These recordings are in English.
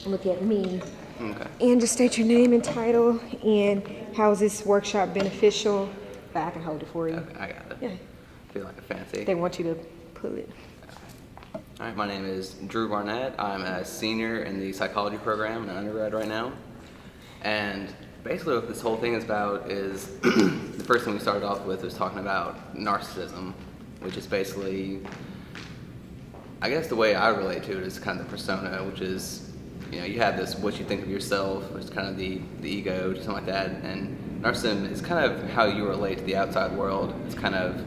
look at me. Okay. And just state your name and title and how is this workshop beneficial. But I can hold it for you. Okay, I got it. Yeah. I feel like a fancy. They want you to pull it. All right, my name is Drew Barnett. I'm a senior in the psychology program in undergrad right now. And basically what this whole thing is about is the first thing we started off with was talking about narcissism, which is basically, I guess the way I relate to it is kind of the persona, which is, you know, you have this what you think of yourself, which is kind of the ego, something like that. And narcissism is kind of how you relate to the outside world. It's kind of,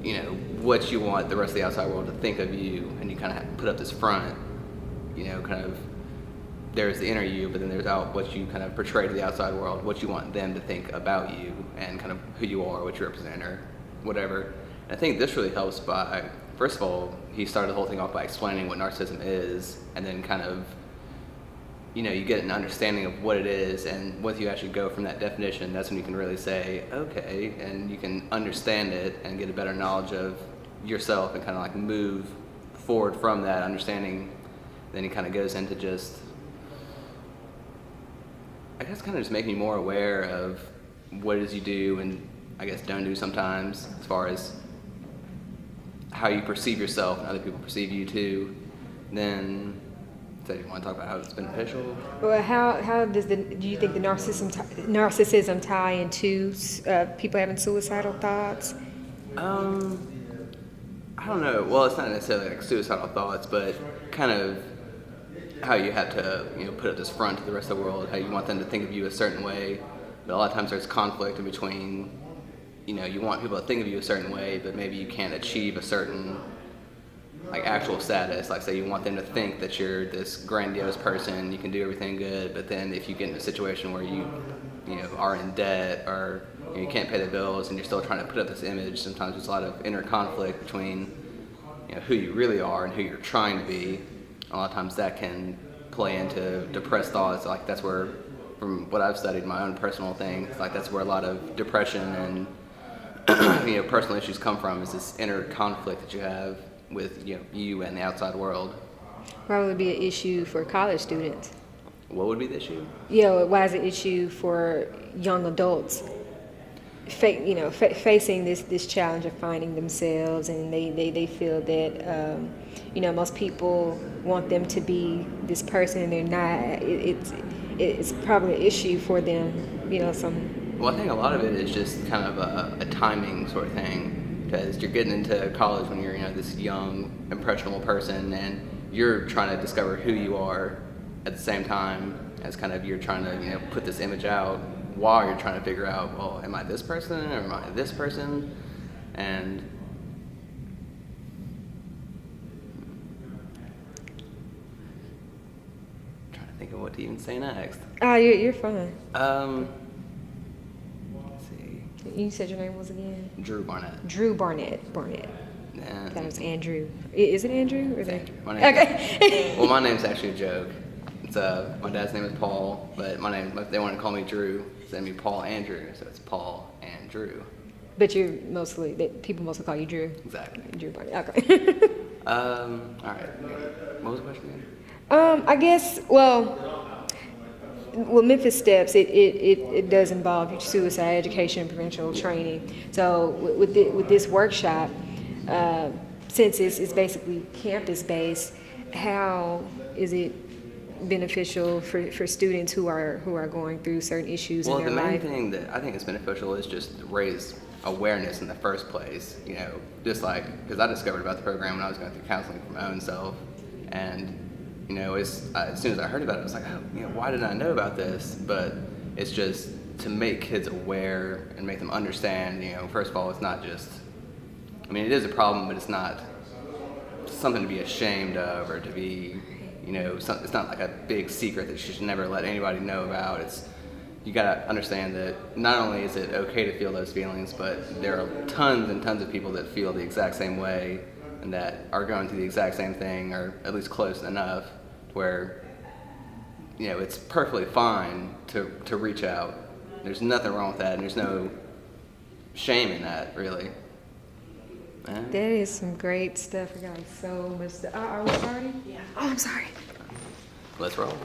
you know, what you want the rest of the outside world to think of you, and you kind of have to put up this front, you know, kind of, there's the inner you, but then there's out what you kind of portray to the outside world, what you want them to think about you, and kind of who you are, what you represent, or whatever. And I think this really helps by, first of all, he started the whole thing off by explaining what narcissism is, and then kind of, you know, you get an understanding of what it is, and once you actually go from that definition, that's when you can really say, okay, and you can understand it and get a better knowledge of yourself and kind of like move forward from that understanding. Then he kind of goes into just, I guess, kind of just making you more aware of what it is you do and I guess don't do sometimes, as far as how you perceive yourself and other people perceive you too. Then, so you want to talk about how it's beneficial? Well, how do you think the narcissism tie into people having suicidal thoughts? I don't know. Well, it's not necessarily like suicidal thoughts, but kind of how you have to, you know, put up this front to the rest of the world, how you want them to think of you a certain way. But a lot of times there's conflict in between, you know, you want people to think of you a certain way, but maybe you can't achieve a certain, like, actual status. Like, say you want them to think that you're this grandiose person, you can do everything good, but then if you get in a situation where you know, are in debt, or you can't pay the bills and you're still trying to put up this image, sometimes there's a lot of inner conflict between, you know, who you really are and who you're trying to be. A lot of times that can play into depressed thoughts. Like, that's where, from what I've studied, my own personal thing, like that's where a lot of depression and you know, personal issues come from, is this inner conflict that you have with, you know, you and the outside world. Why would it be an issue for college students? What would be the issue? Yeah, why is it an issue for young adults? Facing this challenge of finding themselves, and they feel that you know, most people want them to be this person and they're not. It's probably an issue for them, you know. Well, I think a lot of it is just kind of a timing sort of thing, because you're getting into college when you're, you know, this young, impressionable person, and you're trying to discover who you are at the same time as kind of you're trying to, you know, put this image out while you're trying to figure out, well, am I this person or am I this person? And I'm trying to think of what to even say next. Oh, you're fine. Let's see. You said your name was again? Drew Barnett. Drew Barnett. Yeah. That was Andrew. Is it Andrew? Or is Andrew. it? My name's Okay. Well, my name's actually a joke. It's my dad's name is Paul, but my name, they want to call me Drew, so it'd be Paul Andrew, so it's Paul and Drew. But you're people mostly call you Drew. Exactly. Drew Barnett. Okay. All right. What was the question again? I guess, well, Memphis Steps, it does involve suicide education and prevention training. So with this workshop, since it's basically campus-based, how is it beneficial for students who are going through certain issues in their life? Well, the main thing that I think is beneficial is just raise awareness in the first place. You know, just like, because I discovered about the program when I was going through counseling for my own self, and you know, as soon as I heard about it, I was like, oh, you know, why didn't I know about this? But it's just to make kids aware and make them understand. You know, first of all, it's not just, I mean, it is a problem, but it's not something to be ashamed of or to be, you know, it's not like a big secret that you should never let anybody know about. You gotta understand that not only is it okay to feel those feelings, but there are tons and tons of people that feel the exact same way and that are going through the exact same thing, or at least close enough where, you know, it's perfectly fine to reach out. There's nothing wrong with that, and there's no shame in that, really. That is some great stuff. I got so much stuff. Are we starting? Yeah. Oh, I'm sorry. Let's roll.